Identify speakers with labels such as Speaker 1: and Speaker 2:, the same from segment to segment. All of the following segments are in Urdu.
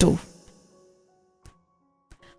Speaker 1: 2।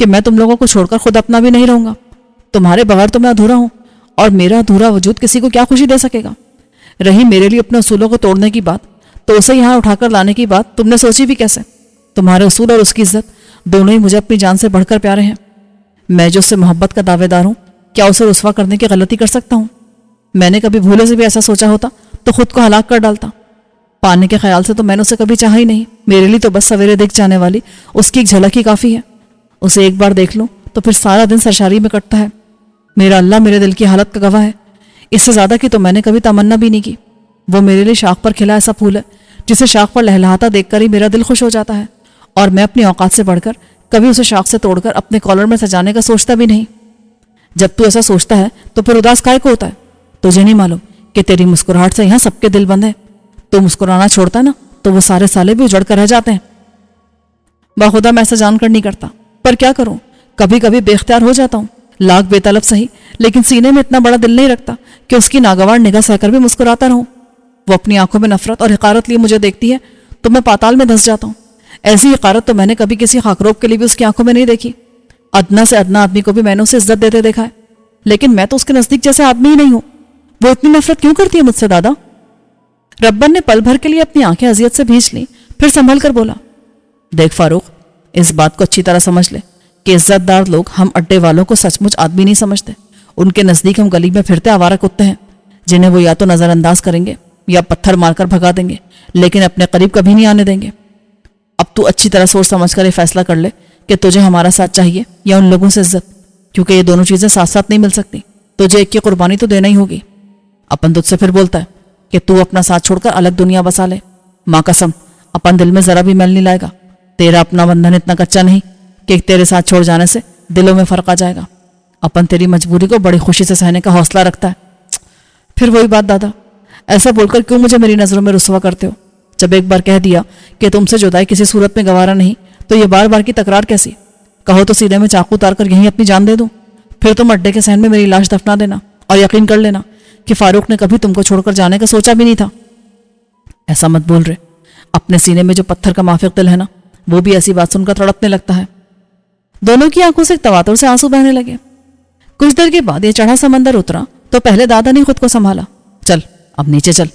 Speaker 1: کہ میں تم لوگوں کو چھوڑ کر خود اپنا بھی نہیں رہوں گا. تمہارے بغیر تو میں ادھورا ہوں, اور میرا ادھورا وجود کسی کو کیا خوشی دے سکے گا. رہی میرے لیے اپنے اصولوں کو توڑنے کی بات, تو اسے یہاں اٹھا کر لانے کی بات تم نے سوچی بھی کیسے؟ تمہارے اصول اور اس کی عزت دونوں ہی مجھے اپنی جان سے بڑھ کر پیارے ہیں. میں جو اس سے محبت کا دعوے دار ہوں, کیا اسے رسوا کرنے کی غلطی کر سکتا ہوں؟ میں نے کبھی بھولے سے بھی ایسا سوچا ہوتا تو خود کو ہلاک کر ڈالتا. پانے کے خیال سے تو میں نے اسے کبھی چاہا ہی نہیں. میرے لیے تو بس سویرے دیکھ جانے والی اس کی ایک جھلک ہی کافی ہے. اسے ایک بار دیکھ لوں تو پھر سارا دن سرشاری میں کٹتا ہے. میرا اللہ میرے دل کی حالت کا گواہ ہے. اس سے زیادہ کی تو میں نے کبھی تمنا بھی نہیں کی. وہ میرے لیے شاخ پر کھلا ایسا پھول ہے جسے شاخ پر لہلہاتا دیکھ کر ہی میرا دل خوش ہو جاتا ہے, اور میں اپنی اوقات سے بڑھ کر کبھی اسے شاخ سے توڑ کر اپنے کالر میں سجانے کا سوچتا بھی نہیں. جب تو ایسا سوچتا ہے تو پھر اداس کائے کو ہوتا ہے؟ تجھے نہیں معلوم کہ تیری مسکراہٹ سے یہاں سب کے دل بند ہیں. تو مسکرانا چھوڑتا ہے نا تو وہ سارے سالے بھی اجڑ کر رہ جاتے ہیں. باخدا میں ایسا جان کر نہیں کرتا, پر کیا کروں, کبھی کبھی بے اختیار ہو جاتا ہوں. لاکھ بے طلب صحیح, لیکن سینے میں اتنا بڑا دل نہیں رکھتا کہ اس کی ناگوار نگاہ سہ کر بھی مسکراتا رہوں. وہ اپنی آنکھوں میں نفرت اور حقارت لیے مجھے دیکھتی ہے تو میں پاتال میں دھس جاتا ہوں. ایسی حقارت تو میں نے کبھی کسی خاکروب کے لیے بھی اس کی آنکھوں میں نہیں دیکھی. ادنا سے ادنا آدمی کو بھی میں نے اسے عزت دیتے دیکھا ہے, لیکن میں تو اس کے نزدیک جیسے آدمی ہی نہیں ہوں. وہ اتنی نفرت کیوں کرتی ہے مجھ سے دادا؟ ربن نے پل بھر کے لیے اپنی آنکھیں اذیت سے بھینچ لیں, پھر سنبھل کر بولا, دیکھ فاروق, اس بات کو اچھی طرح سمجھ لے کہ عزت دار لوگ ہم اڈے والوں کو سچ مچ آدمی نہیں سمجھتے. ان کے نزدیک ہم گلی میں پھرتے آوارہ کتے ہیں جنہیں وہ یا تو نظر انداز کریں گے یا پتھر مار کر بھگا دیں گے, لیکن اپنے قریب کبھی نہیں آنے دیں گے. اب تو اچھی طرح سوچ سمجھ کر یہ فیصلہ کر لے کہ تجھے ہمارا ساتھ چاہیے یا ان لوگوں سے عزت, کیونکہ یہ دونوں چیزیں ساتھ ساتھ نہیں مل سکتی. تجھے ایک کی قربانی تو دینا ہی ہوگی. اپن تجھ سے پھر بولتا ہے کہ تو اپنا ساتھ چھوڑ کر الگ دنیا بسا لے. ماں قسم اپن دل میں ذرا بھی میل نہیں لائے گا. تیرا اپنا بندھن اتنا کچا نہیں کہ تیرے ساتھ چھوڑ جانے سے دلوں میں فرق آ جائے گا. اپن تیری مجبوری کو بڑی خوشی سے سہنے کا حوصلہ رکھتا ہے. پھر وہی بات دادا, ایسا بول کر کیوں مجھے میری نظروں میں رسوا کرتے ہو؟ جب ایک بار کہہ دیا کہ تم سے جدائی کسی صورت میں گوارا نہیں, تو یہ بار بار کی تکرار کیسی؟ کہو تو سیدھے میں چاقو اتار کر یہیں اپنی جان دے دوں. پھر تم اڈے کے صحن میں میری لاش دفنا دینا, اور یقین کر لینا کہ فاروق نے کبھی تم کو چھوڑ کر جانے کا سوچا بھی نہیں تھا. ایسا مت بول رہے, اپنے سینے میں جو پتھر کا مافق دل ہے نا, وہ بھی ایسی بات سن کر تڑپنے لگتا ہے. دونوں کی آنکھوں سے تواتر سے آنسو بہنے لگے. کچھ دیر کے بعد یہ چڑھا سمندر اترا تو پہلے دادا نے خود کو سنبھالا. چل اب نیچے چل,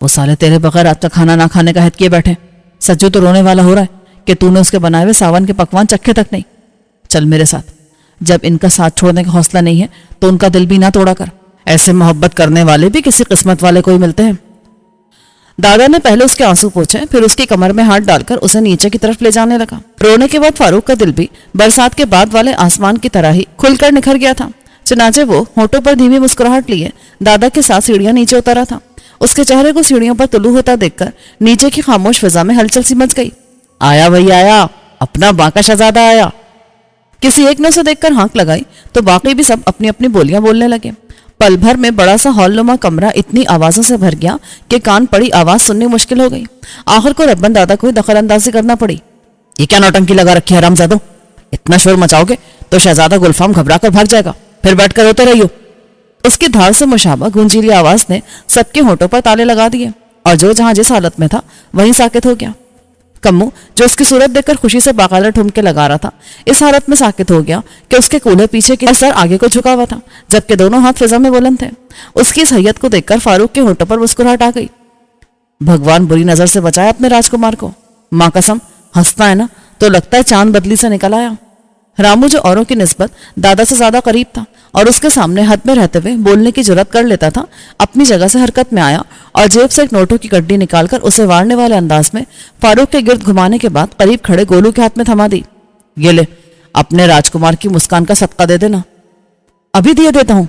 Speaker 1: وہ سالے تیرے بغیر رات کا کھانا نہ کھانے کا عہد کیے بیٹھے. سچو تو رونے والا ہو رہا ہے کہ تو نے اس کے بنائے ہوئے ساون کے پکوان چکھے تک نہیں. چل میرے ساتھ. جب ان کا ساتھ چھوڑنے کا حوصلہ نہیں ہے تو ان کا دل بھی نہ توڑا کر. ایسے محبت کرنے والے بھی کسی قسمت والے کو ہی ملتے ہیں. دادا نے پہلے اس کے آنسو پوچھے, پھر اس کی کمر میں ہاتھ ڈال کر اسے نیچے کی طرف لے جانے لگا. رونے کے بعد فاروق کا دل بھی برسات کے بعد والے آسمان کی طرح ہی کھل کر نکھر گیا تھا. چنانچہ وہ ہونٹوں پر دھیمی مسکراہٹ لیے دادا کے ساتھ سیڑھیاں نیچے اترا تھا. اس کے چہرے کو سیڑھیوں پر طلوع ہوتا دیکھ کر نیچے کی خاموش فضا میں ہلچل سی مچ گئی. آیا وہی آیا, اپنا باقا شہزادہ آیا. کسی ایک نے اسے دیکھ کر ہانک لگائی تو باقی بھی سب اپنی اپنی بولیاں بولنے لگے. پل بھر میں بڑا سا ہال نما کمرہ اتنی آوازوں سے بھر گیا کہ کان پڑی آواز سننی مشکل ہو گئی. آخر کو ربن دادا کو دخل اندازی کرنا پڑی. یہ کیا نوٹنکی لگا رکھی ہے حرامزادو, اتنا شور مچاؤ گے تو شہزادہ گلفام گھبرا کر بھاگ جائے گا, پھر بیٹھ کر روتے رہیو. اس کی دھار سے مشابہ گونجیلی آواز نے سب کے ہونٹوں پر تالے لگا دیے, اور جو جہاں جس حالت میں تھا وہیں ساکت ہو گیا. کمو جو اس کی صورت دیکھ کر خوشی سے باقاعدہ ٹھمکے لگا رہا تھا, اس حالت میں ساکت ہو گیا کہ اس کے کولے پیچھے کی سر آگے کو جھکا ہوا تھا, جبکہ دونوں ہاتھ فضا میں بلند تھے. اس کی اس حیت کو دیکھ کر فاروق کے ہونٹوں پر مسکراہٹ آ گئی. بھگوان بری نظر سے بچایا اپنے راجکمار کو. ماں قسم ہنستا ہے نا تو لگتا ہے چاند بدلی سے نکل آیا. رامو جو اوروں کی نسبت دادا سے زیادہ قریب تھا اور اس کے سامنے حد میں رہتے ہوئے بولنے کی جرات کر لیتا تھا, اپنی جگہ سے حرکت میں آیا اور جیب سے ایک نوٹوں کی گڈی نکال کر اسے وارنے والے انداز میں فاروق کے گرد گھمانے کے بعد قریب کھڑے گولو کے ہاتھ میں تھما دی. یہ لے, اپنے راجکمار کی مسکان کا صدقہ دے دینا. ابھی دیے دیتا ہوں,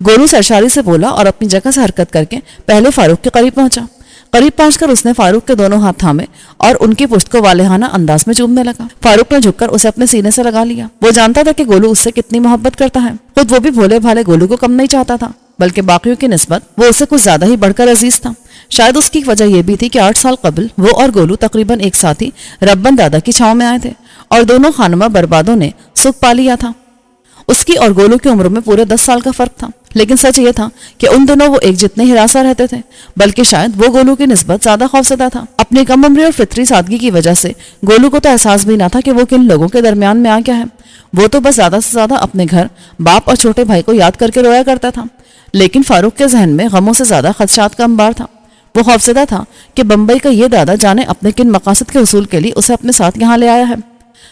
Speaker 1: گولو سرشاری سے بولا اور اپنی جگہ سے حرکت کر کے پہلے فاروق کے قریب پہنچا. قریب پہنچ کر اس نے فاروق کے دونوں ہاتھ تھامے اور ان کی پشت کو والہانہ انداز میں چومنے لگا. فاروق نے جھک کر اسے اپنے سینے سے لگا لیا. وہ جانتا تھا کہ گولو اس سے کتنی محبت کرتا ہے. خود وہ بھی بھولے بھالے گولو کو کم نہیں چاہتا تھا, بلکہ باقیوں کی نسبت وہ اسے کچھ زیادہ ہی بڑھ کر عزیز تھا. شاید اس کی وجہ یہ بھی تھی کہ 8 سال قبل وہ اور گولو تقریباً ایک ساتھ ہی ربن دادا کی چھاؤں میں آئے تھے اور دونوں خانمہ بربادوں نے سکھ پا لیا تھا. اس کی اور گولو کی عمر میں پورے 10 سال کا فرق تھا، لیکن سچ یہ تھا کہ ان دنوں وہ ایک جتنے ہراساں رہتے تھے، بلکہ شاید وہ گولو کی نسبت زیادہ خوفزدہ تھا۔ اپنی کم عمری اور فطری سادگی کی وجہ سے گولو کو تو احساس بھی نہ تھا کہ وہ کن لوگوں کے درمیان میں آ گیا ہے۔ وہ تو بس زیادہ سے زیادہ اپنے گھر، باپ اور چھوٹے بھائی کو یاد کر کے رویا کرتا تھا، لیکن فاروق کے ذہن میں غموں سے زیادہ خدشات کا انبار تھا۔ وہ خوفزدہ تھا کہ بمبئی کا یہ دادا جانے اپنے کن مقاصد کے حصول کے لیے اسے اپنے ساتھ یہاں لے آیا ہے۔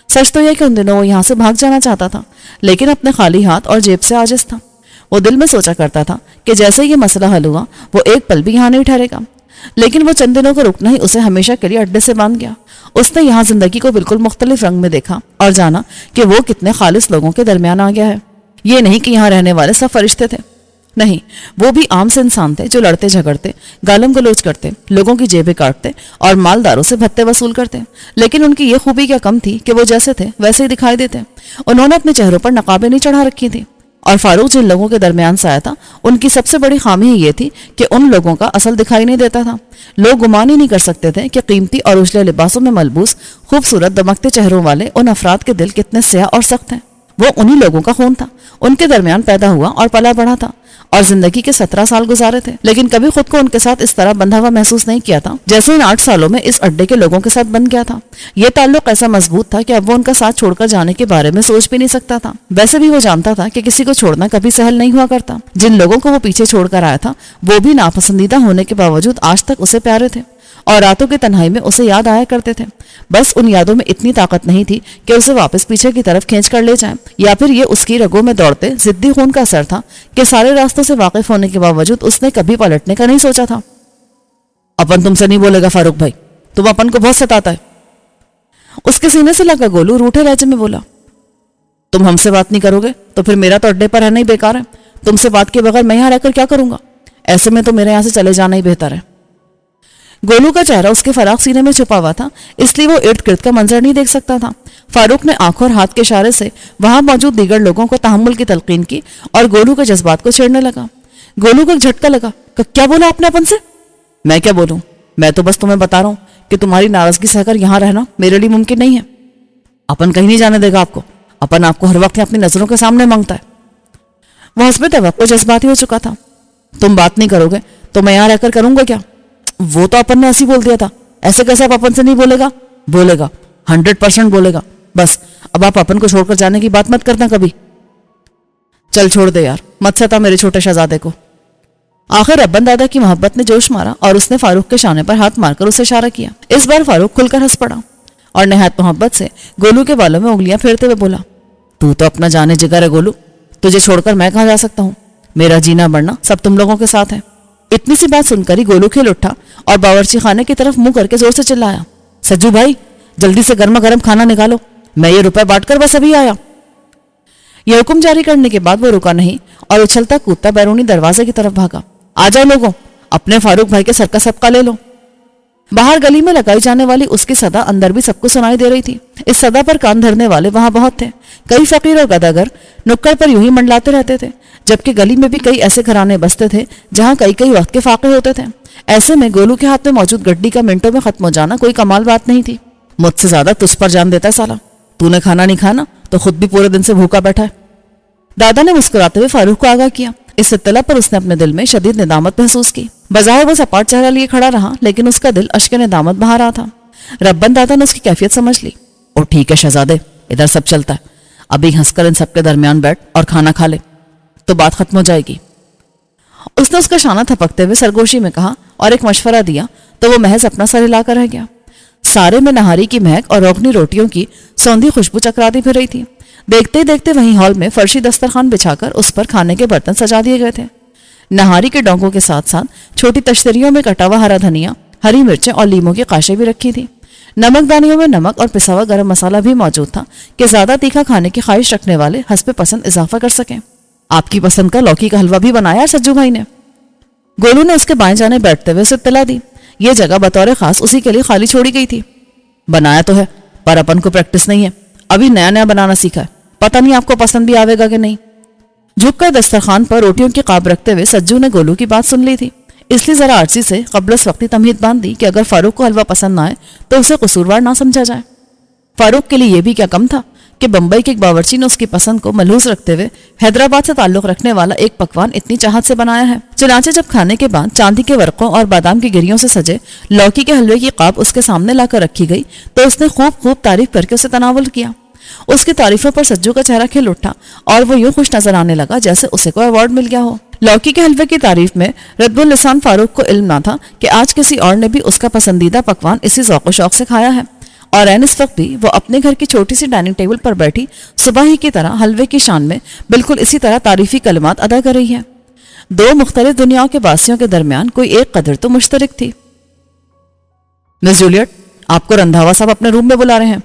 Speaker 1: سچ تو یہ کہ ان دنوں وہ یہاں سے بھاگ جانا چاہتا تھا، لیکن اپنے خالی ہاتھ اور جیب سے عاجز تھا۔ وہ دل میں سوچا کرتا تھا کہ جیسے یہ مسئلہ حل ہوا وہ ایک پل بھی یہاں نہیں ٹھہرے گا، لیکن وہ چند دنوں کا رکنا ہی اسے ہمیشہ کے لیے اڈے سے باندھ گیا۔ اس نے یہاں زندگی کو بالکل مختلف رنگ میں دیکھا اور جانا کہ وہ کتنے خالص لوگوں کے درمیان آ گیا ہے۔ یہ نہیں کہ یہاں رہنے والے سب فرشتے تھے، نہیں، وہ بھی عام سے انسان تھے جو لڑتے جھگڑتے، گالم گلوچ کرتے، لوگوں کی جیبیں کاٹتے اور مالداروں سے بھتے وصول کرتے، لیکن ان کی یہ خوبی کیا کم تھی کہ وہ جیسے تھے ویسے ہی دکھائی دیتے۔ انہوں نے اپنے چہروں پر نقابیں نہیں چڑھا رکھی تھی، اور فاروق جن لوگوں کے درمیان سے آیا تھا ان کی سب سے بڑی خامی ہی یہ تھی کہ ان لوگوں کا اصل دکھائی نہیں دیتا تھا۔ لوگ گمان ہی نہیں کر سکتے تھے کہ قیمتی اور اجلے لباسوں میں ملبوس خوبصورت دمکتے چہروں والے ان افراد کے دل کتنے سیاہ اور سخت ہیں۔ وہ انہی لوگوں کا خون تھا، ان کے درمیان پیدا ہوا اور پلا بڑھا تھا اور زندگی کے 17 سال گزارے تھے، لیکن کبھی خود کو ان کے ساتھ اس طرح بندھا ہوا محسوس نہیں کیا تھا جیسے ان 8 سالوں میں اس اڈے کے لوگوں کے ساتھ بن گیا تھا۔ یہ تعلق ایسا مضبوط تھا کہ اب وہ ان کا ساتھ چھوڑ کر جانے کے بارے میں سوچ بھی نہیں سکتا تھا۔ ویسے بھی وہ جانتا تھا کہ کسی کو چھوڑنا کبھی سہل نہیں ہوا کرتا۔ جن لوگوں کو وہ پیچھے چھوڑ کر آیا تھا وہ بھی ناپسندیدہ ہونے کے باوجود آج تک اسے پیارے تھے اور راتوں کی تنہائی میں اسے یاد آیا کرتے تھے۔ بس ان یادوں میں اتنی طاقت نہیں تھی کہ اسے واپس پیچھے کی طرف کھینچ کر لے جائیں، یا پھر یہ اس کی رگوں میں دوڑتے ضدی خون کا اثر تھا کہ سارے راستوں سے واقف ہونے کے باوجود اس نے کبھی پلٹنے کا نہیں سوچا تھا۔ اپن تم سے نہیں بولے گا فاروق بھائی، تم اپن کو بہت ستاتا ہے۔ اس کے سینے سے لگا گولو روٹھے لہجے میں بولا، تم ہم سے بات نہیں کرو گے تو پھر میرا تو اڈے پر رہنا ہی بیکار ہے۔ تم سے بات کے بغیر میں یہاں رہ کر کیا کروں گا؟ ایسے میں تو میرے یہاں سے چلے جانا ہی بہتر ہے۔ گولو کا چہرہ اس کے فراخ سینے میں چھپا ہوا تھا، اس لیے وہ ارد گرد کا منظر نہیں دیکھ سکتا تھا۔ فاروق نے آنکھوں اور ہاتھ کے اشارے سے وہاں موجود دیگر لوگوں کو تحمل کی تلقین کی اور گولو کے جذبات کو چھیڑنے لگا۔ گولو کو ایک جھٹکا لگا، کیا بولا آپ نے اپن سے؟ میں کیا بولوں، میں تو بس تمہیں بتا رہا ہوں کہ تمہاری ناراضگی سہ کر یہاں رہنا میرے لیے ممکن نہیں ہے۔ اپن کہیں نہیں جانے دے گا آپ کو، اپن آپ کو ہر وقت اپنی نظروں کے سامنے مانگتا ہے۔ وہ حسب توقع جذباتی ہو چکا تھا۔ تم بات نہیں کرو گے تو میں یہاں رہ کر کروں گا کیا؟ وہ تو اپن نے ایسے بول دیا تھا، ایسے کیسے آپ اپن سے نہیں بولے گا؟ بولے گا، 100% بولے گا۔ بس اب آپ اپن کو چھوڑ کر جانے کی بات مت کرنا کبھی۔ چل چھوڑ دے یار، مت ستا میرے چھوٹے شہزادے کو۔ آخر ربن دادا کی محبت نے جوش مارا اور اس نے فاروق کے شانے پر ہاتھ مار کر اسے اشارہ کیا۔ اس بار فاروق کھل کر ہنس پڑا اور نہایت محبت سے گولو کے بالوں میں انگلیاں پھیرتے ہوئے بولا، تو اپنا جانے جگر ہے گولو، تجھے چھوڑ کر میں کہاں جا سکتا ہوں؟ میرا جینا مرنا سب تم لوگوں کے ساتھ ہے۔ اتنی سی بات سن کر ہی گولو کھل اٹھا اور باورچی خانے کی طرف منہ کر کے زور سے چلایا، سجو بھائی جلدی سے گرما گرم کھانا نکالو، میں یہ روپے بانٹ کر بس ابھی آیا۔ یہ حکم جاری کرنے کے بعد وہ رکا نہیں اور اچھلتا کودتا بیرونی دروازے کی طرف بھاگا۔ آ جاؤ لوگوں، اپنے فاروق بھائی کے سر کا صدقہ لے لو۔ باہر گلی میں لگائی جانے والی اس کی صدا اندر بھی سب کو سنائی دے رہی تھی۔ اس صدا پر کان دھرنے والے وہاں بہت تھے۔ کئی فقیر اور گداگر نکڑ پر یوں ہی منڈلاتے رہتے تھے، جبکہ گلی میں بھی کئی ایسے گھرانے بستے تھے جہاں کئی وقت کے فاقے ہوتے تھے۔ ایسے میں گولو کے ہاتھ میں موجود گڈی کا منٹوں میں ختم ہو جانا کوئی کمال بات نہیں تھی۔ مجھ سے زیادہ تجھ پر جان دیتا ہے سالا، تو نے کھانا نہیں کھانا تو خود بھی پورے دن سے بھوکا بیٹھا ہے۔ دادا نے مسکراتے ہوئے فاروق کو آگاہ کیا۔ اس اطلاع پر اس نے اپنے دل میں شدید ندامت محسوس کی۔ بظاہر وہ سپاٹ چہرہ لیے کھڑا رہا، لیکن اس کا دل اشک ندامت بہا رہا تھا۔ ربن دادا نے اس کی کیفیت سمجھ لی۔ اور ٹھیک ہے شہزادے، ادھر سب چلتا ہے، ابھی ہنس کر ان سب کے درمیان بیٹھ اور کھانا کھا لے تو بات ختم ہو جائے گی۔ اس نے اس کا شانہ تھپکتے ہوئے سرگوشی میں کہا اور ایک مشورہ دیا تو وہ محض اپنا سر ہلا کر رہ گیا۔ سارے میں نہاری کی مہک اور روغنی روٹیوں کی سوندھی خوشبو چکراتی پھر رہی تھی۔ دیکھتے دیکھتے وہیں ہال میں فرشی دسترخوان بچھا کر اس پر کھانے کے برتن سجا دیے گئے تھے۔ نہاری کے ڈونگوں کے ساتھ ساتھ چھوٹی تشتریوں میں کٹا ہوا ہرا دھنیا، ہری مرچیں اور لیموں کی قاشیں بھی رکھی تھی۔ نمک دانیوں میں نمک اور پسا ہوا گرم مسالہ بھی موجود تھا کہ زیادہ تیکھا کھانے کی خواہش رکھنے والے حسب پسند اضافہ کر سکیں۔ آپ کی پسند کا لوکی کا حلوہ بھی بنایا سجو بھائی نے۔ گولو نے اس کے بائیں جانے بیٹھتے ہوئے اسے اطلاع دی۔ یہ جگہ بطور خاص اسی کے لیے خالی چھوڑی گئی تھی۔ بنایا تو ہے پر اپن کو پریکٹس نہیں ہے، ابھی نیا نیا بنانا سیکھا ہے، پتہ نہیں آپ کو پسند بھی آئے گا کہ نہیں۔ جھک کر دسترخوان پر روٹیوں کی قاب رکھتے ہوئے سجو نے گولو کی بات سن لی تھی، اس لیے ذرا عرصی سے قبل اس وقتی تمہید باندھ دی کہ اگر فاروق کو حلوہ پسند نہ آئے تو اسے قصوروار نہ سمجھا جائے۔ فاروق کے لیے یہ بھی کیا کم تھا کہ بمبئی کے ایک باورچی نے اس کی پسند کو ملحوظ رکھتے ہوئے حیدرآباد سے تعلق رکھنے والا ایک پکوان اتنی چاہت سے بنایا ہے۔ چنانچہ جب کھانے کے بعد چاندی کے ورقوں اور بادام کی گریوں سے سجے لوکی کے حلوے کی قاب اس کے سامنے لا کر رکھی گئی تو اس نے خوب تعریف کر کے اسے تناول کیا۔ اس کی تعریفوں پر سجو کا چہرہ کھل اٹھا اور وہ یوں خوش نظر آنے لگا جیسے اسے کوئی ایوارڈ مل گیا ہو۔ لوکی کے حلوے کی تعریف میں رتب اللسان فاروق کو علم نہ تھا کہ آج کسی اور نے بھی اس کا پسندیدہ پکوان اسی ذوق و شوق سے کھایا ہے، اور عین اس وقت بھی وہ اپنے گھر کی چھوٹی سی ڈائننگ ٹیبل پر بیٹھی صبح ہی کی طرح حلوے کی شان میں بالکل اسی طرح تعریفی کلمات ادا کر رہی ہے۔ دو مختلف دنیاؤں کے باسیوں کے درمیان کوئی ایک قدر تو مشترک تھی۔ مس جولیٹ، آپ کو رندھاوا صاحب اپنے روم میں بلا رہے ہیں۔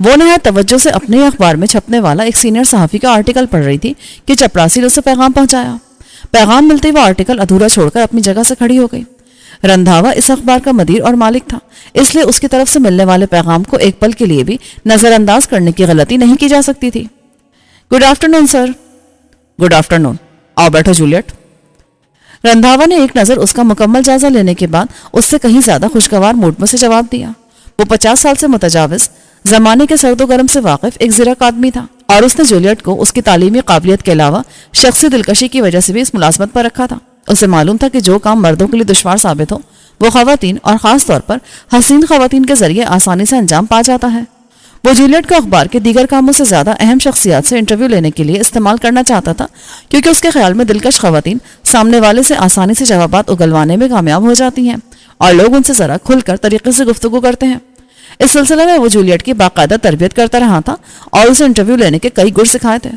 Speaker 1: وہ نہایت توجہ سے اپنے اخبار میں چھپنے والا ایک سینئر صحافی کا آرٹیکل پڑھ رہی تھی کہ چپراسی نے اسے پیغام پہنچایا۔ پیغام ملتے وہ آرٹیکل ادھورا چھوڑ کر اپنی جگہ سے کھڑی ہو گئی۔ رندھاوا اس اخبار کا مدیر اور مالک تھا، اس لیے اس کی طرف سے ملنے والے پیغام کو ایک پل کے لیے بھی نظر انداز کرنے کی غلطی نہیں کی جا سکتی تھی۔ گڈ آفٹرنون سر۔ گڈ آفٹرنون، آؤ بیٹھو جولیٹ۔ رندھاوا نے ایک نظر اس کا مکمل جائزہ لینے کے بعد اس سے کہیں زیادہ خوشگوار موڈ میں سے جواب دیا۔ وہ 50 سال سے متجاوز زمانے کے سرد و گرم سے واقف ایک زرک آدمی تھا، اور اس نے جولیٹ کو اس کی تعلیمی قابلیت کے علاوہ شخصی دلکشی کی وجہ سے بھی اس ملازمت پر رکھا تھا۔ اسے معلوم تھا کہ جو کام مردوں کے لیے دشوار ثابت ہو وہ خواتین اور خاص طور پر حسین خواتین کے ذریعے آسانی سے انجام پا جاتا ہے۔ وہ جولیٹ کو اخبار کے دیگر کاموں سے زیادہ اہم شخصیات سے انٹرویو لینے کے لیے استعمال کرنا چاہتا تھا، کیونکہ اس کے خیال میں دلکش خواتین سامنے والے سے آسانی سے جوابات اگلوانے میں کامیاب ہو جاتی ہیں اور لوگ ان سے ذرا کھل کر طریقے سے گفتگو کرتے ہیں۔ اس سلسلے میں وہ جولیٹ کی باقاعدہ تربیت کرتا رہا تھا اور اسے انٹرویو لینے کے کئی گر سکھائے تھے۔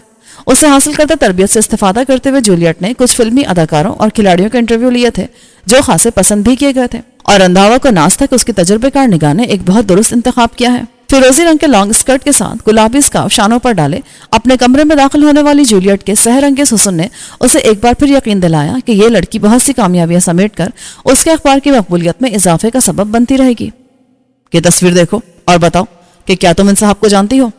Speaker 1: اسے حاصل کردہ تربیت سے استفادہ کرتے ہوئے جولیٹ نے کچھ فلمی اداکاروں اور کھلاڑیوں کے انٹرویو لیے تھے جو خاصے پسند بھی کیے گئے تھے، اور رندھاوا کو ناز تھا کہ اس کی تجربے کار نگاہ نے ایک بہت درست انتخاب کیا ہے۔ فیروزی رنگ کے لانگ اسکرٹ کے ساتھ گلابی اسکارف شانوں پر ڈالے اپنے کمرے میں داخل ہونے والی جولیٹ کے سحر انگیز حسن نے اسے ایک بار پھر یقین دلایا کہ یہ لڑکی بہت سی کامیابیاں سمیٹ کر اس کے اخبار کی مقبولیت میں اضافے کا سبب بنتی رہے گی۔ یہ تصویر دیکھو اور بتاؤ کہ کیا تم ان صاحب کو جانتی ہو؟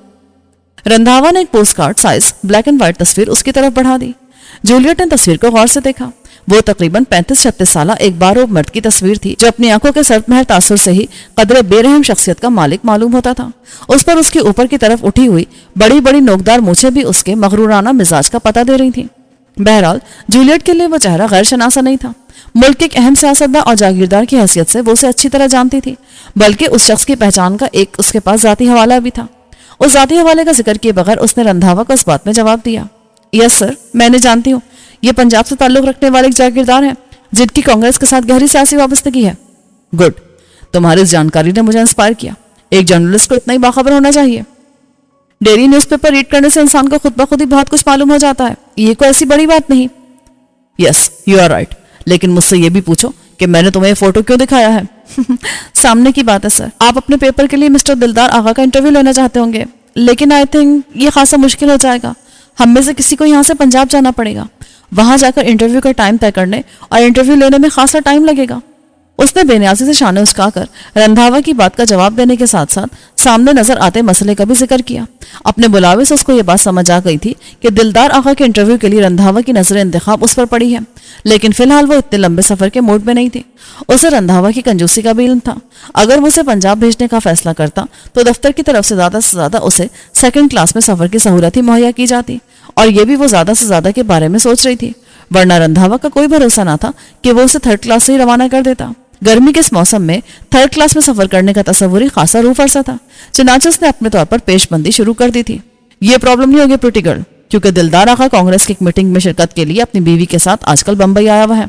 Speaker 1: رندھاوا نے ایک post card size black and white تصویر اس کی طرف بڑھا دی۔ جولیٹ نے تصویر کو غور سے دیکھا۔ وہ تقریباً 35-36 سالہ ایک باروب مرد کی تصویر تھی جو اپنی آنکھوں کے سرد مہر تاثر سے ہی قدرے بے رحم شخصیت کا مالک معلوم ہوتا تھا۔ اس پر اس کے اوپر کی طرف اٹھی ہوئی بڑی بڑی نوکدار مونچھیں بھی اس کے مغرورانہ مزاج کا پتہ دے رہی تھیں۔ بہرحال جولیٹ کے لیے وہ چہرہ غیر شناسا نہیں تھا۔ ملک کے ایک اہم سیاستداں اور جاگیردار کی حیثیت سے وہ اسے اچھی طرح جانتی تھی، بلکہ اس شخص کی پہچان کا ایک اس کے پاس ذاتی حوالہ بھی تھا۔ اس ذاتی حوالے کا ذکر کیے بغیر اس نے رندھاوا کو اس بات میں جواب دیا، یس سر، میں نے جانتی ہوں، یہ پنجاب سے تعلق رکھنے والے ایک جاگیردار ہیں جن کی کانگریس کے ساتھ گہری سیاسی وابستگی ہے۔ گڈ، تمہاری اس جانکاری نے مجھے انسپائر کیا۔ ایک جرنلسٹ کو اتنا ہی باخبر ہونا چاہیے۔ ڈیلی نیوز پیپر ریڈ کرنے سے انسان کو خود بخود ہی بہت کچھ معلوم ہو جاتا ہے، یہ کوئی ایسی بڑی بات نہیں۔ یس، یو آر رائٹ، لیکن مجھ سے یہ بھی پوچھو کہ میں نے تمہیں یہ فوٹو کیوں دکھایا ہے؟ سامنے کی بات ہے سر، آپ اپنے پیپر کے لیے مسٹر دلدار آغا کا انٹرویو لینا چاہتے ہوں گے، لیکن آئی تھنک یہ خاصا مشکل ہو جائے گا۔ ہم میں سے کسی کو یہاں سے پنجاب جانا پڑے گا، وہاں جا کر انٹرویو کا ٹائم طے کرنے اور انٹرویو لینے میں خاصا ٹائم لگے گا۔ اس نے بے نیازی سے شانے اسکا کر رندھاوا کی بات کا جواب دینے کے ساتھ ساتھ سامنے نظر آتے مسئلے کا بھی ذکر کیا۔ اپنے بلاوے سے اس کو یہ بات سمجھ آ گئی تھی کہ دلدار آغا کے انٹرویو کے لیے رندھاوا کی نظر انتخاب اس پر پڑی ہے، لیکن فی الحال وہ اتنے لمبے سفر کے موڈ میں نہیں تھی۔ اسے رندھاوا کی کنجوسی کا بھی علم تھا۔ اگر وہ اسے پنجاب بھیجنے کا فیصلہ کرتا تو دفتر کی طرف سے زیادہ اسے سیکنڈ کلاس میں سفر کی سہولت ہی مہیا کی جاتی، اور یہ بھی وہ زیادہ سے زیادہ کے بارے میں سوچ رہی تھی، ورنہ رندھاوا کا کوئی بھروسہ نہ تھا کہ وہ اسے تھرڈ کلاس سے ہی روانہ کر دیتا۔ گرمی کے اس موسم میں تھرڈ کلاس میں سفر کرنے کا تصور ہی خاصا روح فرسا تھا، چنانچہ اس نے اپنے طور پر پیش بندی شروع کر دی تھی۔ یہ پرابلم نہیں ہوگی پریٹی گرل، کیونکہ دلدار آغا کانگریس کی ایک میٹنگ میں شرکت کے لیے اپنی بیوی کے ساتھ آج کل بمبئی آیا ہوا ہے۔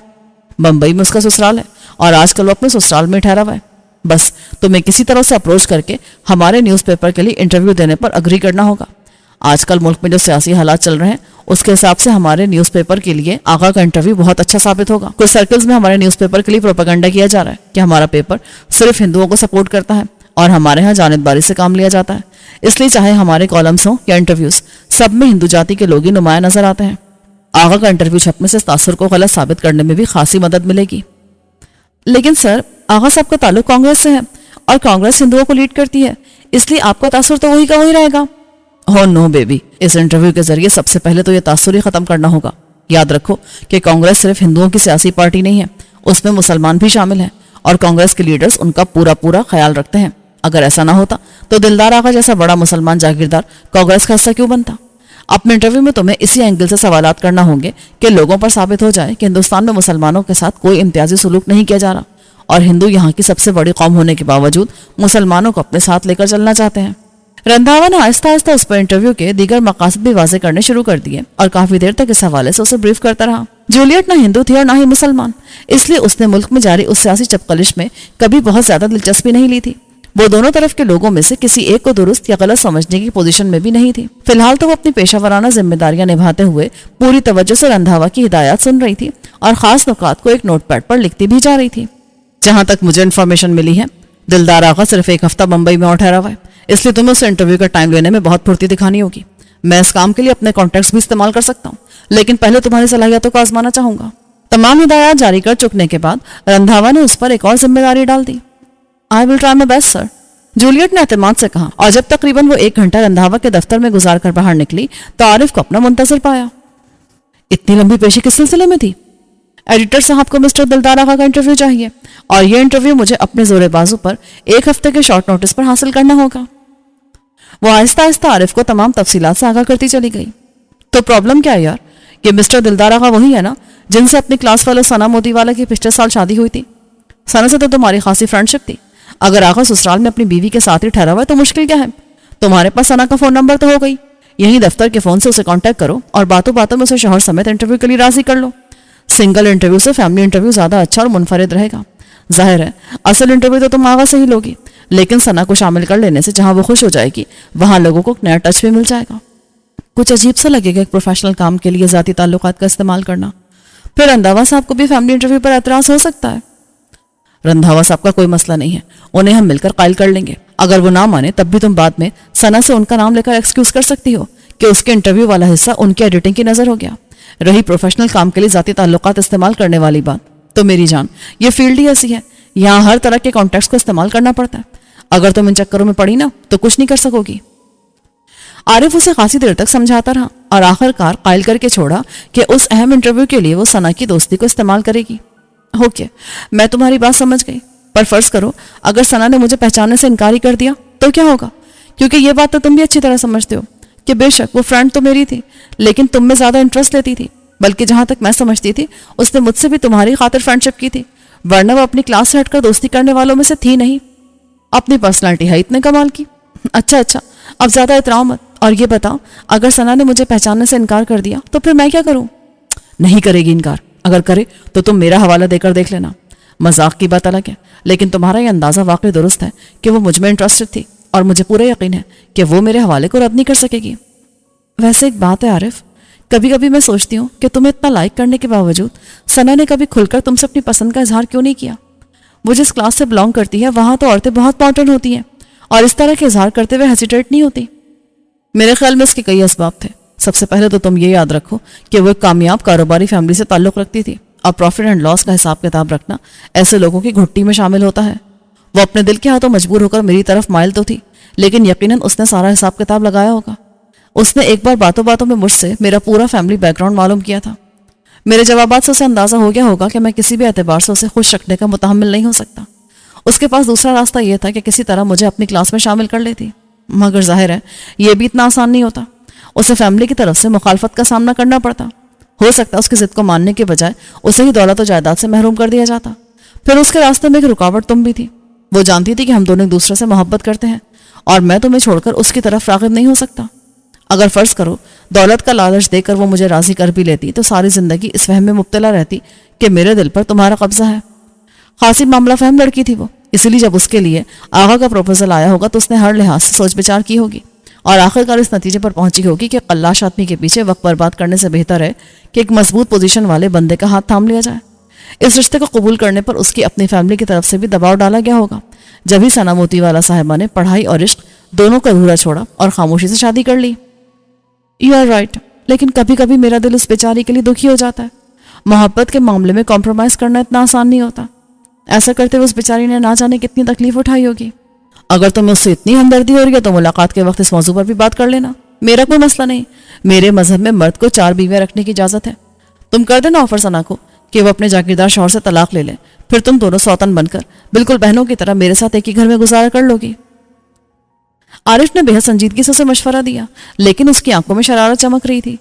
Speaker 1: بمبئی میں اس کا سسرال ہے اور آج کل وہ اپنے سسرال میں ٹھہرا ہوا ہے۔ بس تمہیں کسی طرح سے اپروچ کر کے ہمارے نیوز پیپر کے لیے انٹرویو دینے پر اگری کرنا ہوگا۔ آج کل ملک میں جو سیاسی حالات چل رہے ہیں اس کے حساب سے ہمارے نیوز پیپر کے لیے آغا کا انٹرویو بہت اچھا ثابت ہوگا۔ کچھ سرکلز میں ہمارے نیوز پیپر کے لیے پروپیگنڈا کیا جا رہا ہے کہ ہمارا پیپر صرف ہندوؤں کو سپورٹ کرتا ہے اور ہمارے ہاں جانبداری سے کام لیا جاتا ہے، اس لیے چاہے ہمارے کالمز ہوں یا انٹرویوز، سب میں ہندو جاتی کے لوگ ہی نمایاں نظر آتے ہیں۔ آغا کا انٹرویو چھپنے سے تاثر کو غلط ثابت کرنے میں بھی خاصی مدد ملے گی۔ لیکن سر، آغا صاحب کا تعلق کانگریس سے ہے اور کانگریس ہندوؤں کو لیڈ کرتی ہے، اس لیے آپ کا تاثر تو وہی کا وہی رہے گا۔ ہو نو بیبی، اس انٹرویو کے ذریعے سب سے پہلے تو یہ تاثر ہی ختم کرنا ہوگا۔ یاد رکھو کہ کانگریس صرف ہندوؤں کی سیاسی پارٹی نہیں ہے، اس میں مسلمان بھی شامل ہیں اور کانگریس کے لیڈرز ان کا پورا خیال رکھتے ہیں۔ اگر ایسا نہ ہوتا تو دلدار آقا جیسا بڑا مسلمان جاگیردار کانگریس کا حصہ کیوں بنتا؟ اپنے انٹرویو میں تمہیں اسی اینگل سے سوالات کرنا ہوں گے کہ لوگوں پر ثابت ہو جائے کہ ہندوستان میں مسلمانوں کے ساتھ کوئی امتیازی سلوک نہیں کیا جا رہا، اور ہندو یہاں کی سب سے بڑی قوم ہونے کے باوجود مسلمانوں کو اپنے ساتھ لے کر چلنا چاہتے ہیں۔ رندھاوا نے آہستہ آہستہ اس پر انٹرویو کے دیگر مقاصد بھی واضح کرنے شروع کر دیے اور کافی دیر تک اس حوالے سے اسے بریف کرتا رہا۔ جولیٹ نہ ہندو تھی اور نہ ہی مسلمان، اس لیے اس نے ملک میں جاری اس سیاسی چپقلش میں کبھی بہت زیادہ دلچسپی نہیں لی تھی۔ وہ دونوں طرف کے لوگوں میں سے کسی ایک کو درست یا غلط سمجھنے کی پوزیشن میں بھی نہیں تھی۔ فی الحال تو وہ اپنی پیشہ ورانہ ذمہ داریاں نبھاتے ہوئے پوری توجہ سے رندھاوا کی ہدایات سن رہی تھی اور خاص نکات کو ایک نوٹ پیڈ پر لکھتی بھی جا رہی تھی۔ جہاں تک مجھے انفارمیشن ملی ہے، دلدار آقا صرف ایک ہفتہ بمبئی میں اور ٹھہرا ہوا ہے، اس لیے تمہیں اسے انٹرویو کا ٹائم لینے میں بہت پھرتی دکھانی ہوگی۔ میں اس کام کے لیے اپنے کانٹیکٹس بھی استعمال کر سکتا ہوں، لیکن پہلے تمہاری صلاحیتوں کو آزمانا چاہوں گا۔ تمام ہدایات جاری کر چکنے کے بعد رندھاوا نے اس پر ایک اور ذمہ داری ڈال دی۔ I will try my best sir, Juliet نے اعتماد سے کہا، اور جب تقریباً وہ 1 گھنٹہ رندھاوا کے دفتر میں گزار کر باہر نکلی تو عارف کو اپنا منتظر پایا۔ اتنی لمبی پیشی کس سلسلے میں تھی؟ ایڈیٹر صاحب کو مسٹر دلدار آقا کا انٹرویو چاہیے، اور یہ انٹرویو مجھے اپنے زور بازو پر 1 ہفتے کے شارٹ نوٹس پر حاصل کرنا ہوگا۔ وہ آہستہ آہستہ عارف کو تمام تفصیلات سے آگاہ کرتی چلی گئی۔ تو پرابلم کیا ہے یار؟ یہ مسٹر دلدار آقا وہی ہے نا جن سے اپنی کلاس فیلو ثنا موتی والا کی پچھلے سال شادی ہوئی تھی؟ ثنا سے تو تمہاری خاصی فرینڈ شپ تھی۔ اگر آقا سسرال میں اپنی بیوی کے ساتھ ہی ٹھہرا ہوا ہے تو مشکل کیا ہے؟ تمہارے پاس ثنا کا فون نمبر تو ہو گئی، یہی دفتر کے فون سے اسے کانٹیکٹ کرو اور باتوں باتوں میں اسے شوہر سمیت انٹرویو کے لیے راضی کر لو۔ سنگل انٹرویو سے فیملی انٹرویو زیادہ اچھا اور منفرد رہے گا۔ ظاہر ہے اصل انٹرویو تو تم آغا سے ہی لوگی، لیکن ثنا کو شامل کر لینے سے جہاں وہ خوش ہو جائے گی وہاں لوگوں کو نیا ٹچ بھی مل جائے گا۔ کچھ عجیب سا لگے گا ایک پروفیشنل کام کے لیے ذاتی تعلقات کا استعمال کرنا۔ پھر رندھاوا صاحب کو بھی فیملی انٹرویو پر اعتراض ہو سکتا ہے۔ رندھاوا صاحب کا کوئی مسئلہ نہیں ہے، انہیں ہم مل کر قائل کر لیں گے۔ اگر وہ نہ مانے تب بھی تم بعد میں ثنا سے ان کا نام لے کر ایکسکیوز کر سکتی ہو کہ اس کے انٹرویو والا حصہ ان کی ایڈیٹنگ کی نظر ہو گیا۔ رہی پروفیشنل کام کے لیے ذاتی تعلقات استعمال کرنے والی بات، تو میری جان یہ فیلڈ ہی ایسی ہے، یہاں ہر طرح کے کانٹیکٹس کو استعمال کرنا پڑتا ہے۔ اگر تم ان چکروں میں پڑی نا تو کچھ نہیں کر سکو گی۔ عارف اسے خاصی دیر تک سمجھاتا رہا اور آخر کار قائل کر کے چھوڑا کہ اس اہم انٹرویو کے لیے وہ ثنا کی دوستی کو استعمال کرے گی۔ اوکے، میں تمہاری بات سمجھ گئی، پر فرض کرو اگر ثنا نے مجھے پہچاننے سے انکار ہی کر دیا تو کیا ہوگا؟ کیونکہ یہ بات تو تم بھی اچھی طرح سمجھتے ہو کہ بے شک وہ فرینڈ تو میری تھی، لیکن تم میں زیادہ انٹرسٹ لیتی تھی، بلکہ جہاں تک میں سمجھتی تھی اس نے مجھ سے بھی تمہاری خاطر فرینڈ شپ کی تھی، ورنہ وہ اپنی کلاس سے ہٹ کر دوستی کرنے والوں میں سے تھی نہیں۔ اپنی پرسنالٹی ہے اتنے کمال کی۔ اچھا اب زیادہ اتراؤ مت، اور یہ بتاؤ اگر ثنا نے مجھے پہچاننے سے انکار کر دیا تو پھر میں کیا کروں؟ نہیں کرے گی انکار، اگر کرے تو تم میرا حوالہ دے کر دیکھ لینا۔ مذاق کی بات الگ ہے، لیکن تمہارا یہ اندازہ واقعی درست ہے کہ وہ مجھ میں انٹرسٹڈ تھی، اور مجھے پورا یقین ہے کہ وہ میرے حوالے کو رد نہیں کر سکے گی۔ ویسے ایک بات ہے عارف، کبھی کبھی میں سوچتی ہوں کہ تمہیں اتنا لائک کرنے کے باوجود ثنا نے کبھی کھل کر تم سے اپنی پسند کا اظہار کیوں نہیں کیا؟ وہ جس کلاس سے بلانگ کرتی ہے وہاں تو عورتیں بہت ماڈرن ہوتی ہیں اور اس طرح کے اظہار کرتے ہوئے ہیسیٹیٹ نہیں ہوتی۔ میرے خیال میں اس کے کئی اسباب تھے۔ سب سے پہلے تو تم یہ یاد رکھو کہ وہ ایک کامیاب کاروباری فیملی سے تعلق رکھتی تھی، اور پروفٹ اینڈ لاس کا حساب کتاب رکھنا ایسے لوگوں کی گھٹی میں شامل ہوتا ہے۔ وہ اپنے دل کے ہاتھوں مجبور ہو کر میری طرف مائل تو تھی، لیکن یقیناً اس نے سارا حساب کتاب لگایا ہوگا۔ اس نے ایک بار باتوں باتوں میں مجھ سے میرا پورا فیملی بیک گراؤنڈ معلوم کیا تھا۔ میرے جوابات سے اسے اندازہ ہو گیا ہوگا کہ میں کسی بھی اعتبار سے اسے خوش رکھنے کا متحمل نہیں ہو سکتا۔ اس کے پاس دوسرا راستہ یہ تھا کہ کسی طرح مجھے اپنی کلاس میں شامل کر لیتی، مگر ظاہر ہے یہ بھی اتنا آسان نہیں ہوتا۔ اسے فیملی کی طرف سے مخالفت کا سامنا کرنا پڑتا۔ ہو سکتا اس کی ضد کو ماننے کے بجائے اسے ہی دولت و جائیداد سے محروم کر دیا جاتا۔ پھر اس کے راستے میں ایک رکاوٹ تم بھی تھی۔ وہ جانتی تھی کہ ہم دونوں ایک دوسرے سے محبت کرتے ہیں، اور میں تمہیں چھوڑ کر اس کی طرف راغب نہیں ہو سکتا۔ اگر فرض کرو دولت کا لالچ دے کر وہ مجھے راضی کر بھی لیتی تو ساری زندگی اس وہم میں مبتلا رہتی کہ میرے دل پر تمہارا قبضہ ہے۔ خاصی معاملہ فہم لڑکی تھی وہ، اسی لیے جب اس کے لیے آغا کا پروپوزل آیا ہوگا تو اس نے ہر لحاظ سے سوچ بچار کی ہوگی، اور آخرکار اس نتیجے پر پہنچی ہوگی کہ قلاش آدمی کے پیچھے وقت برباد کرنے سے بہتر ہے کہ ایک مضبوط پوزیشن والے بندے کا ہاتھ تھام لیا جائے۔ اس رشتے کو قبول کرنے پر اس کی اپنی فیملی کی طرف سے بھی دباؤ ڈالا گیا ہوگا۔ جب ہی ثنا موتی والا صاحبہ نے پڑھائی اور عشق دونوں کو ادھورا چھوڑا اور خاموشی سے شادی کر لی۔ یو آر رائٹ، لیکن کبھی کبھی میرا دل اس بیچاری کے لیے دکھی ہو جاتا ہے۔ محبت کے معاملے میں کمپرومائز کرنا اتنا آسان نہیں ہوتا۔ ایسا کرتے ہوئے اس بیچاری نے نہ جانے کتنی تکلیف اٹھائی ہوگی۔ اگر تمہیں اس سے اتنی ہمدردی ہو رہی ہے تو ملاقات کے وقت اس موضوع پر بھی بات کر لینا، میرا کوئی مسئلہ نہیں۔ میرے مذہب میں مرد کو 4 بیویاں رکھنے کی اجازت ہے۔ تم کر دینا آفر ثنا کو کہ وہ اپنے جاگیردار شوہر سے طلاق لے لے، پھر تم دونوں سوتن بن کر بالکل بہنوں کی طرح میرے ساتھ ایک ہی گھر میں گزارا کر لو گی۔ عارف نے بہت سنجیدگی سے اسے مشورہ دیا، لیکن اس کی آنکھوں میں شرارت چمک رہی تھی۔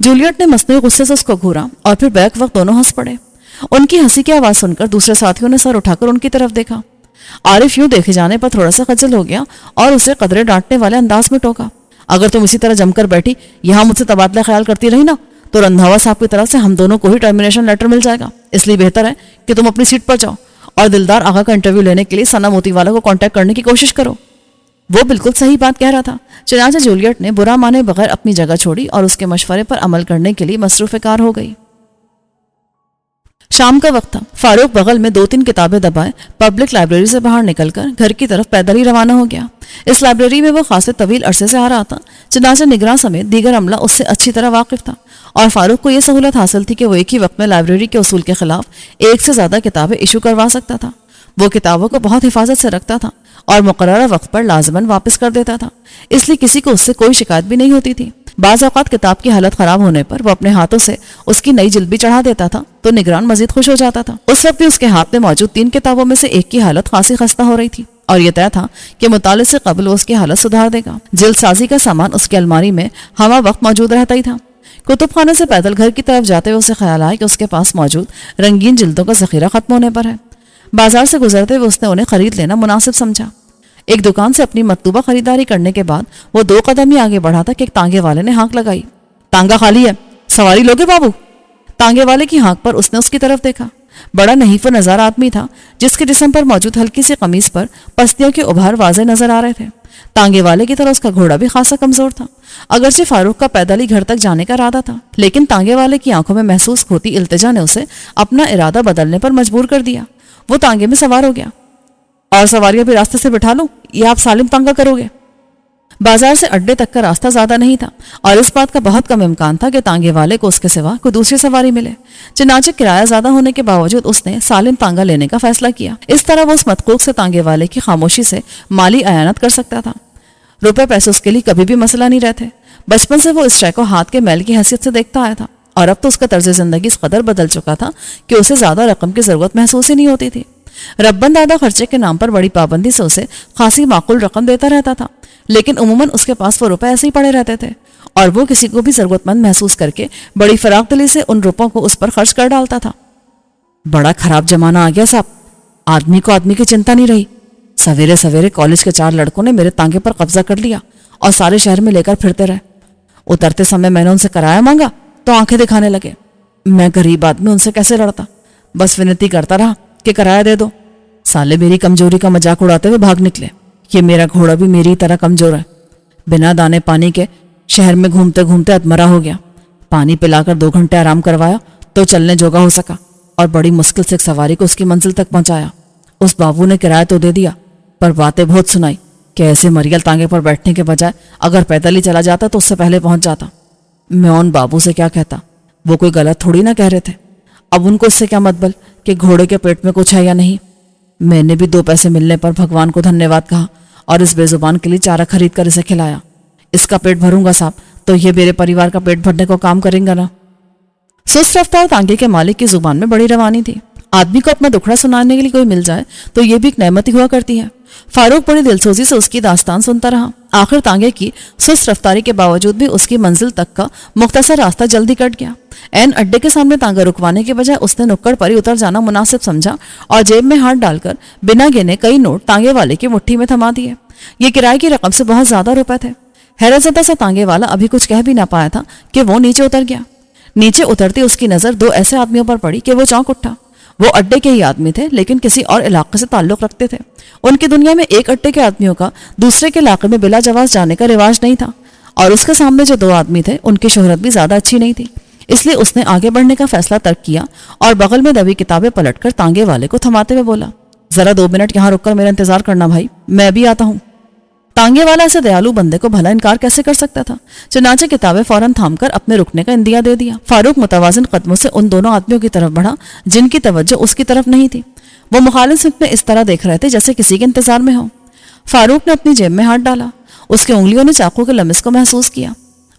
Speaker 1: جولیٹ نے مصنوعی غصے سے اس کو گھورا اور پھر بیک وقت دونوں ہنس پڑے۔ ان کی ہنسی کی آواز سن کر دوسرے ساتھیوں نے سر اٹھا کر ان کی طرف دیکھا۔ عارف یوں دیکھے جانے پر تھوڑا سا خجل ہو گیا اور اسے قدرے ڈانٹنے والے انداز میں ٹوکا، اگر تم اسی طرح جم کر بیٹھی یہاں مجھ سے تبادلہ خیال کرتی رہی نا تو رندھاوا صاحب کی طرف سے ہم دونوں کو ہی ٹرمینیشن لیٹر مل جائے گا۔ اس لیے بہتر ہے کہ تم اپنی سیٹ پر جاؤ اور دلدار آغا کا انٹرویو لینے کے لیے ثنا موتی والا کو کانٹیکٹ کرنے کی کوشش کرو۔ وہ بالکل صحیح بات کہہ رہا تھا۔ چنانچہ جولیٹ نے برا مانے بغیر اپنی جگہ چھوڑی اور اس کے مشورے پر عمل کرنے کے لیے مصروف کار ہو گئی۔ شام کا وقت تھا۔ فاروق بغل میں 2-3 کتابیں دبائے پبلک لائبریری سے باہر نکل کر گھر کی طرف پیدل ہی روانہ ہو گیا۔ اس لائبریری میں وہ خاصے طویل عرصے سے آ رہا تھا، چنانچہ نگراں سمیت دیگر عملہ اس سے اچھی طرح واقف تھا، اور فاروق کو یہ سہولت حاصل تھی کہ وہ ایک ہی وقت میں لائبریری کے اصول کے خلاف ایک سے زیادہ کتابیں ایشو کروا سکتا تھا۔ وہ کتابوں کو بہت حفاظت سے رکھتا تھا اور مقررہ وقت پر لازماً واپس کر دیتا تھا، اس لیے کسی کو اس سے کوئی شکایت بھی نہیں ہوتی تھی۔ بعض اوقات کتاب کی حالت خراب ہونے پر وہ اپنے ہاتھوں سے اس کی نئی جلد بھی چڑھا دیتا تھا تو نگران مزید خوش ہو جاتا تھا۔ اس وقت بھی اس کے ہاتھ میں موجود 3 کتابوں میں سے ایک کی حالت خاصی خستہ ہو رہی تھی اور یہ طے تھا کہ مطالعے سے قبل وہ اس کی حالت سدھار دے گا۔ جلد سازی کا سامان اس کی الماری میں ہمہ وقت موجود رہتا ہی تھا۔ کتب خانے سے پیدل گھر کی طرف جاتے ہوئے اسے خیال آیا کہ اس کے پاس موجود رنگین جلدوں کا ذخیرہ ختم ہونے پر ہے۔ بازار سے گزرتے ہوئے اس نے انہیں خرید لینا مناسب سمجھا۔ ایک دکان سے اپنی مطلوبہ خریداری کرنے کے بعد وہ 2 قدم ہی آگے بڑھا تھا کہ ایک تانگے والے نے ہانک لگائی۔ تانگا خالی ہے، سواری لوگے بابو؟ تانگے والے کی ہانک پر اس نے اس کی طرف دیکھا۔ بڑا نحیف و نزار آدمی تھا جس کے جسم پر موجود ہلکی سی قمیص پر پستیوں کے ابھار واضح نظر آ رہے تھے۔ تانگے والے کی طرح اس کا گھوڑا بھی خاصا کمزور تھا، اگرچہ فاروق کا پیدل ہی گھر تک جانے کا ارادہ تھا، لیکن تانگے والے کی آنکھوں میں محسوس ہوتی التجا نے اسے اپنا ارادہ بدلنے پر مجبور کر دیا۔ وہ تانگے میں سوار ہو گیا۔ اور سواریاں بھی راستے سے بٹھا لوں یا آپ سالم تانگا کرو گے؟ بازار سے اڈے تک کا راستہ زیادہ نہیں تھا اور اس بات کا بہت کم امکان تھا کہ تانگے والے کو اس کے سوا کوئی دوسری سواری ملے، چنانچہ کرایہ زیادہ ہونے کے باوجود اس نے سالم تانگا لینے کا فیصلہ کیا۔ اس طرح وہ اس مدقوق سے تانگے والے کی خاموشی سے مالی اعانت کر سکتا تھا۔ روپے پیسے اس کے لیے کبھی بھی مسئلہ نہیں رہتے۔ بچپن سے وہ اس شے کو ہاتھ کے میل کی حیثیت سے دیکھتا آیا تھا اور اب تو اس کا طرز زندگی اس قدر بدل چکا تھا کہ اسے زیادہ رقم کی ضرورت محسوس ہی نہیں ہوتی تھی۔ رباً دادا خرچے کے نام پر بڑی پابندی سے اسے خاصی معقول رقم دیتا رہتا تھا، لیکن عموماً اس کے پاس وہ روپے ایسے ہی پڑے رہتے تھے اور وہ کسی کو بھی ضرورت مند محسوس کر کے بڑی فراخ دلی سے ان روپوں کو اس پر خرچ کر ڈالتا تھا۔ بڑا خراب زمانہ آ گیا صاحب، آدمی کو آدمی کی چنتا نہیں رہی۔ سویرے سویرے کالج کے 4 لڑکوں نے میرے تانگے پر قبضہ کر لیا اور سارے شہر میں لے کر پھرتے رہے۔ اترتے سمے میں نے ان سے کرایہ مانگا تو آنکھیں دکھانے لگے۔ میں غریب آدمی ان سے کیسے لڑتا، بس ونتی کرتا رہا کہ کرایہ دے دو۔ سالے میری کمزوری کا مذاق اڑاتے ہوئے بھاگ نکلے۔ یہ میرا گھوڑا بھی میری طرح کمزور ہے، بنا دانے پانی کے شہر میں گھومتے گھومتے ادمرا ہو گیا۔ پانی پلا کر 2 گھنٹے آرام کروایا تو چلنے جوگا ہو سکا اور بڑی مشکل سے ایک سواری کو اس کی منزل تک پہنچایا۔ اس بابو نے کرایہ تو دے دیا پر باتیں بہت سنائی کہ ایسے مریل تانگے پر بیٹھنے کے بجائے اگر پیدل ہی چلا جاتا تو اس سے پہلے پہنچ جاتا۔ میں ان بابو سے کیا کہتا، وہ کوئی غلط تھوڑی نہ کہہ رہے تھے۔ اب ان کو اس سے کیا مطلب کہ گھوڑے کے پیٹ میں کچھ ہے یا نہیں۔ میں نے بھی 2 پیسے ملنے پر بھگوان کو دھنیہ واد کہا اور اس بے زبان کے لیے چارہ خرید کر اسے کھلایا۔ اس کا پیٹ بھروں گا صاحب تو یہ میرے پریوار کا پیٹ بھرنے کو کام کریں گا نا۔ سست رفتار تانگے کے مالک کی زبان میں بڑی روانی تھی۔ آدمی کو اپنا دکھڑا سنانے کے لیے کوئی مل جائے تو یہ بھی ایک نعمت ہی ہوا کرتی ہے۔ فاروق بڑی دلسوزی سے اس کی داستان سنتا رہا۔ آخر تانگے کی سست رفتاری کے باوجود بھی اس کی منزل تک کا مختصر راستہ جلدی کٹ گیا۔ عین اڈے کے سامنے تانگا رکوانے کے بجائے اس نے نکڑ پر ہی اتر جانا مناسب سمجھا اور جیب میں ہاتھ ڈال کر بنا گنے کئی نوٹ تانگے والے کی مٹھی میں تھما دیے۔ یہ کرائے کی رقم سے بہت زیادہ روپے تھے۔ حیرت زدہ سا تانگے والا ابھی کچھ کہہ بھی نہ پایا تھا کہ وہ نیچے اتر گیا۔ نیچے اترتے اس کی نظر 2 ایسے آدمیوں پر پڑی کہ وہ چونک اٹھا۔ وہ اڈے کے ہی آدمی تھے لیکن کسی اور علاقے سے تعلق رکھتے تھے۔ ان کی دنیا میں ایک اڈے کے آدمیوں کا دوسرے کے علاقے میں بلا جواز جانے کا رواج نہیں تھا، اور اس کے سامنے جو 2 آدمی تھے ان کی شہرت بھی زیادہ اچھی نہیں تھی، اس لیے اس نے آگے بڑھنے کا فیصلہ ترک کیا اور بغل میں دبی کتابیں پلٹ کر تانگے والے کو تھماتے ہوئے بولا، ذرا 2 منٹ یہاں رک کر میرا انتظار کرنا بھائی، میں بھی آتا ہوں۔ تانگے والا ایسے دیالو بندے کو بھلا انکار کیسے کر سکتا تھا؟ چنانچہ کتابیں فوراً تھام کر اپنے رکنے کا اندیا دے دیا۔ فاروق متوازن قدموں سے ان دونوں آدمیوں کی طرف بڑھا جن کی توجہ اس کی طرف نہیں تھی۔ وہ مخالف سمت میں اس طرح دیکھ رہے تھے جیسے کسی کے انتظار میں ہو۔ فاروق نے اپنی جیب میں ہاتھ ڈالا۔ اس کی انگلیوں نے چاقو کے لمس کو محسوس کیا۔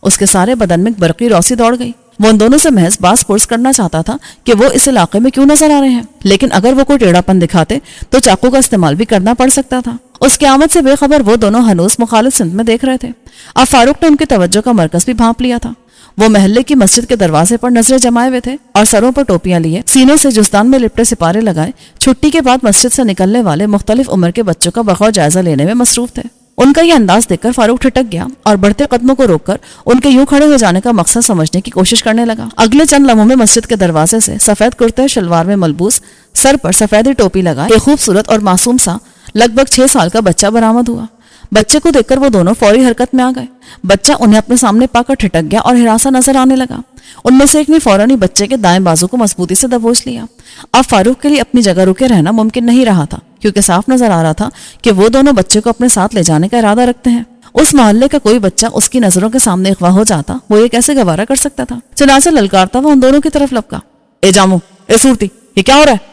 Speaker 1: اس کے سارے بدن میں ایک برقی روشنی دوڑ گئی۔ وہ ان دونوں سے محض باز پرس کرنا چاہتا تھا کہ وہ اس علاقے میں کیوں نظر آ رہے ہیں، لیکن اگر وہ کوئی ٹیڑھا پن دکھاتے تو چاقو کا استعمال بھی کرنا پڑ سکتا تھا۔ اس قیامت سے بے خبر وہ دونوں ہنوز مخالف سمت میں دیکھ رہے تھے۔ اب فاروق نے ان کی توجہ کا مرکز بھی بھانپ لیا تھا۔ وہ محلے کی مسجد کے دروازے پر نظریں جمائے ہوئے تھے اور سروں پر ٹوپیاں لیے، سینوں سے جستان میں لپٹے سپارے لگائے چھٹی کے بعد مسجد سے نکلنے والے مختلف عمر کے بچوں کا بغور جائزہ لینے میں مصروف تھے۔ ان کا یہ انداز دیکھ کر فاروق ٹھٹک گیا اور بڑھتے قدموں کو روک کر ان کے یوں کھڑے ہو جانے کا مقصد سمجھنے کی کوشش کرنے لگا۔ اگلے چند لمحوں میں مسجد کے دروازے سے سفید کرتے شلوار میں ملبوس، سر پر سفید ٹوپی لگائے ایک خوبصورت اور معصوم سا لگ بھگ 6 سال کا بچہ برآمد ہوا۔ بچے کو دیکھ کر وہ دونوں فوری حرکت میں آ گئے۔ بچہ انہیں اپنے سامنے پا کر ٹھٹک گیا اور ہراساں نظر آنے لگا۔ ان میں سے ایک نے فوراً ہی بچے کے دائیں بازو کو مضبوطی سے دبوچ لیا۔ اب فاروق کے لیے اپنی جگہ رکے رہنا ممکن نہیں رہا تھا، کیونکہ صاف نظر آ رہا تھا کہ وہ دونوں بچے کو اپنے ساتھ لے جانے کا ارادہ رکھتے ہیں۔ اس محلے کا کوئی بچہ اس کی نظروں کے سامنے اغوا ہو جاتا، وہ یہ کیسے گوارا کر سکتا تھا؟ چنانچہ للکارتا وہ ان دونوں کی طرف لپکا، اے جامو، اے صورتی، یہ کیا ہو رہا ہے؟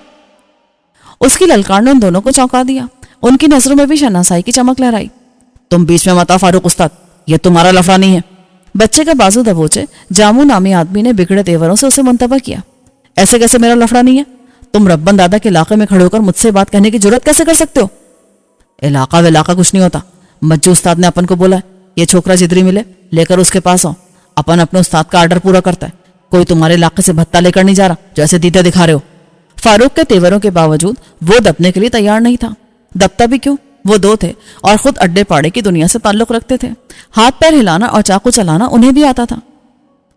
Speaker 1: اس کی للکار نے ان دونوں کو چونکا دیا۔ ان کی نظروں میں بھی شناسائی کی چمک لہرائی۔ تم بیچ میں مت آ فاروق استاد، یہ تمہارا لفڑا نہیں ہے۔ بچے کا بازو دبوچے جامو نامی آدمی نے بگڑے تیوروں سے اسے منتبہ کیا۔ ایسے کیسے میرا لفڑا نہیں ہے؟ تم ربن دادا کے علاقے میں کھڑے ہو کر مجھ سے بات کہنے کی جرت کیسے کر سکتے ہو؟ علاقہ کچھ نہیں ہوتا، مجو استاد نے اپن کو بولا ہے یہ چھوکرا جدری ملے لے کر اس کے پاس آؤ، اپن اپنے استاد کا آرڈر پورا کرتا ہے، کوئی تمہارے علاقے سے بھتہ لے کر نہیں جا رہا جو ایسے دیتے دکھا رہے ہو۔ فاروق کے تیوروں کے باوجود وہ دبنے کے لیے تیار نہیں تھا۔ دبتا بھی کیوں؟ وہ دو تھے اور خود اڈے پاڑے کی دنیا سے تعلق رکھتے تھے۔ ہاتھ پیر ہلانا اور چاقو چلانا انہیں بھی آتا تھا۔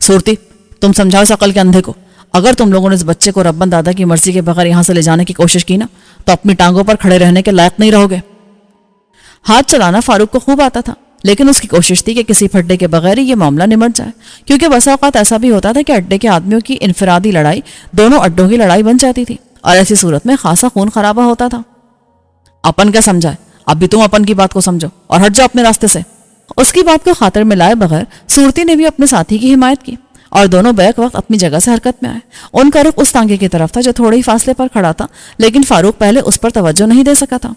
Speaker 1: صورتی، تم سمجھاؤ اس عقل کے اندھے کو، اگر تم لوگوں نے اس بچے کو ربن دادا کی مرضی کے بغیر یہاں سے لے جانے کی کوشش کی نا تو اپنی ٹانگوں پر کھڑے رہنے کے لائق نہیں رہو گے۔ ہاتھ چلانا فاروق کو خوب آتا تھا، لیکن اس کی کوشش تھی کہ کسی پھڈے کے بغیر ہی یہ معاملہ نمٹ جائے، کیونکہ بسا اوقات ایسا بھی ہوتا تھا کہ اڈے کے آدمیوں کی انفرادی لڑائی دونوں اڈوں کی لڑائی بن جاتی تھی اور ایسی صورت میں خاصا خون خرابہ ہوتا تھا۔ اپن کیا سمجھائے، اب بھی تم اپن کی بات کو سمجھو اور ہٹ جاؤ اپنے راستے سے۔ اس کی بات کو خاطر میں لائے بغیر صورتی نے بھی اپنے ساتھی کی حمایت کی اور دونوں بیک وقت اپنی جگہ سے حرکت میں آئے۔ ان کا رخ اس تانگے کی طرف تھا جو تھوڑے ہی فاصلے پر کھڑا تھا، لیکن فاروق پہلے اس پر توجہ نہیں دے سکا تھا۔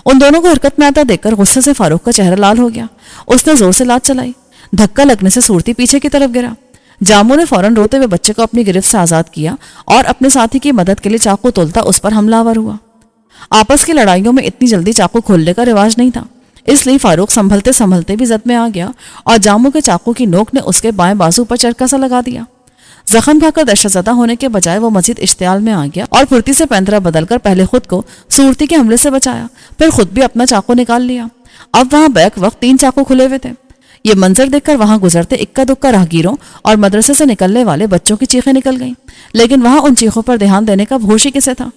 Speaker 1: ان دونوں کو حرکت میں آتا دیکھ کر غصے سے فاروق کا چہرہ لال ہو گیا۔ اس نے زور سے لات چلائی، دھکا لگنے سے صورتی پیچھے کی طرف گرا۔ جامو نے فوراً روتے ہوئے بچے کو اپنی گرفت سے آزاد کیا اور اپنے ساتھی کی مدد کے لیے چاقو تولتا اس پر حملہ آور ہوا۔ آپس کی لڑائیوں میں اتنی جلدی چاقو کھولنے کا رواج نہیں تھا، اس لیے فاروق سنبھلتے سنبھلتے بھی زد میں آ گیا اور جامو کے چاقو کی نوک نے اس کے بائیں بازو پر چرکا سا لگا دیا۔ زخم کھا کر دہشت زدہ ہونے کے بجائے وہ مزید اشتعال میں آ گیا اور پھرتی سے پینترا بدل کر پہلے خود کو صورتی کے حملے سے بچایا، پھر خود بھی اپنا چاقو نکال لیا۔ اب وہاں بیک وقت 3 چاقو کھلے ہوئے تھے۔ یہ منظر دیکھ کر وہاں گزرتے اکا دکا راہگیروں اور مدرسے سے نکلنے والے بچوں کی چیخیں نکل گئیں، لیکن وہاں ان چیخوں پر دھیان دینے کا ہوش ہی کسے تھا؟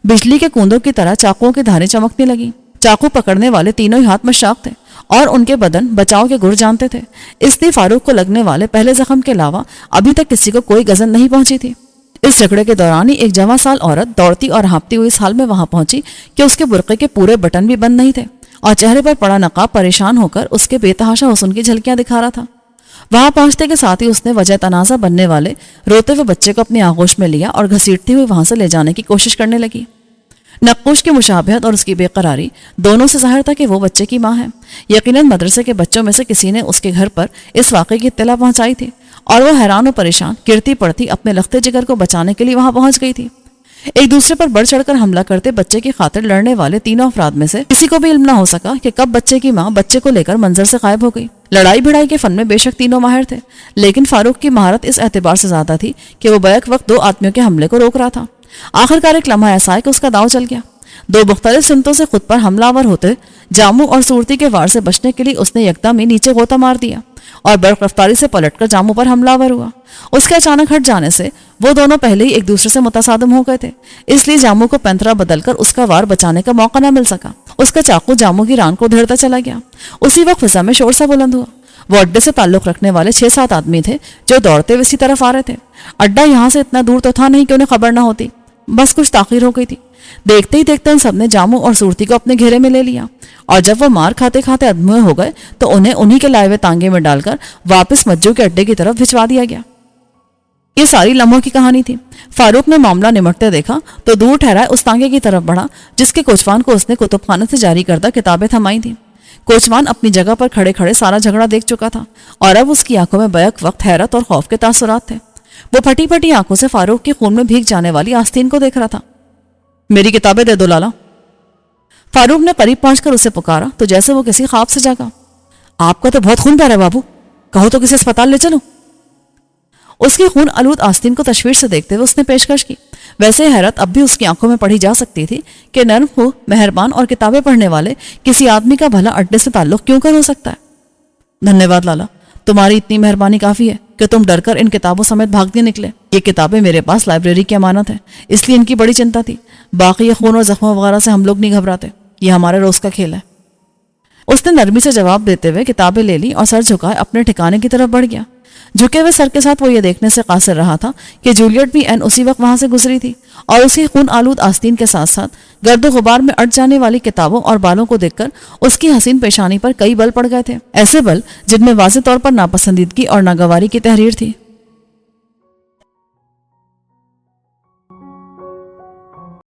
Speaker 1: بجلی کے کوندوں کی طرح چاقوؤں کی دھاریں چمکنے لگیں۔ چاقو پکڑنے والے تینوں ہی ہاتھ مشاق تھے اور ان کے بدن بچاؤ کے گر جانتے تھے، اس لیے فاروق کو لگنے والے پہلے زخم کے علاوہ ابھی تک کسی کو کوئی گزن نہیں پہنچی تھی۔ اس جھگڑے کے دوران ہی ایک جواں سال عورت دوڑتی اور ہانپتی ہوئی اس حال میں وہاں پہنچی کہ اس کے برقعے کے پورے بٹن بھی بند نہیں تھے اور چہرے پر پڑا نقاب پریشان ہو کر اس کے بے تحاشا حسن کی جھلکیاں دکھا رہا تھا۔ وہاں پہنچتے کے ساتھ ہی اس نے وجہ تنازع بننے والے روتے ہوئے بچے کو اپنی آغوش میں لیا اور گھسیٹتی ہوئی وہاں سے لے جانے کی کوشش کرنے لگی۔ نقوش کی مشابہت اور اس کی بے قراری دونوں سے ظاہر تھا کہ وہ بچے کی ماں ہے۔ یقیناً مدرسے کے بچوں میں سے کسی نے اس کے گھر پر اس واقعے کی اطلاع پہنچائی تھی اور وہ حیران و پریشان گرتی پڑتی اپنے لختے جگر کو بچانے کے لیے وہاں پہنچ گئی تھی۔ ایک دوسرے پر بڑھ چڑھ کر حملہ کرتے بچے کی خاطر لڑنے والے تینوں افراد میں سے کسی کو بھی علم نہ ہو سکا کہ کب بچے کی ماں بچے کو لے کر منظر سے غائب ہو گئی۔ لڑائی بھڑائی کے فن میں بے شک تینوں ماہر تھے، لیکن فاروق کی مہارت اس اعتبار سے زیادہ تھی کہ وہ بیک وقت 2 آدمیوں کے حملے کو روک رہا تھا۔ آخرکار ایک لمحہ ایسا ہے کہ اس کا داؤ چل گیا۔ 2 مختلف سمتوں سے خود پر حملہ آور ہوتے جامو اور صورتی کے وار سے بچنے کے لیے اس نے یکدم ہی نیچے غوطہ مار دیا اور برق رفتاری سے پلٹ کر جامو پر حملہ آور ہوا۔ اس کے اچانک ہٹ جانے سے وہ دونوں پہلے ہی ایک دوسرے سے متصادم ہو گئے تھے، اس لیے جامو کو پینترا بدل کر اس کا وار بچانے کا موقع نہ مل سکا۔ اس کا چاقو جامو کی ران کو دھیڑتا چلا گیا۔ اسی وقت فضا میں شور سا بلند ہوا۔ وہ اڈے سے تعلق رکھنے والے 6-7 آدمی تھے جو دوڑتے ہوئے اسی طرف آ رہے تھے۔ اڈا یہاں سے اتنا دور تو تھا نہیں کہ انہیں خبر نہ ہوتی، بس کچھ تاخیر ہو گئی تھی۔ دیکھتے ہی دیکھتے ان سب نے جامو اور صورتی کو اپنے گھیرے میں لے لیا اور جب وہ مار کھاتے کھاتے ادموئے ہو گئے تو انہیں انہی کے لائے ہوئے تانگے میں ڈال کر واپس مجو کے اڈے کی طرف بھجوا دیا گیا۔ یہ ساری لمحوں کی کہانی تھی۔ فاروق نے معاملہ نمٹتے دیکھا تو دور ٹھہرائے اس تانگے کی طرف بڑھا جس کے کوچوان کو اس نے کتب خانے سے جاری کردہ کتابیں تھمائی تھیں۔ کوچوان اپنی جگہ پر کھڑے کھڑے سارا جھگڑا دیکھ چکا تھا اور اب اس کی آنکھوں میں بیک وقت حیرت اور خوف کے تاثرات تھے۔ وہ پھٹی پھٹی آنکھوں سے فاروق کی خون میں بھیگ جانے والی آستین کو دیکھ رہا تھا۔ میری کتابیں دے دو لالا۔ فاروق نے قریب پہنچ کر اسے پکارا تو جیسے وہ کسی خواب سے جاگا۔ آپ کا تو بہت خون بہ رہا ہے بابو، کہو تو کسی اسپتال لے چلو۔ اس کی خون آلود آستین کو تشویش سے دیکھتے ہوئے اس نے پیشکش کی۔ ویسے حیرت اب بھی اس کی آنکھوں میں پڑھی جا سکتی تھی کہ نرم خو، مہربان اور کتابیں پڑھنے والے کسی آدمی کا بھلا اڈے سے تعلق کیوں کر ہو سکتا ہے؟ دھنیہ واد لالا، تمہاری اتنی مہربانی کافی ہے کہ تم ڈر کر ان کتابوں سمیت بھاگ دیے نکلے۔ یہ کتابیں میرے پاس لائبریری کی امانت ہے، اس لیے ان کی بڑی چنتا تھی۔ باقی یہ خون اور زخموں وغیرہ سے ہم لوگ نہیں گھبراتے، یہ ہمارے روز کا کھیل ہے۔ اس نے نرمی سے جواب دیتے ہوئے کتابیں لے لی اور سر جھکائے اپنے ٹھکانے کی طرف بڑھ گیا۔ جھکے ہوئے سر کے ساتھ وہ یہ دیکھنے سے قاصر رہا تھا کہ جولیٹ بھی این اسی وقت وہاں سے گزری تھی اور اسی خون آلود آستین کے ساتھ ساتھ گرد و غبار میں اٹ جانے والی کتابوں اور بالوں کو دیکھ کر اس کی حسین پیشانی پر کئی بل پڑ گئے تھے، ایسے بل جن میں واضح طور پر ناپسندیدگی اور ناگواری کی تحریر تھی۔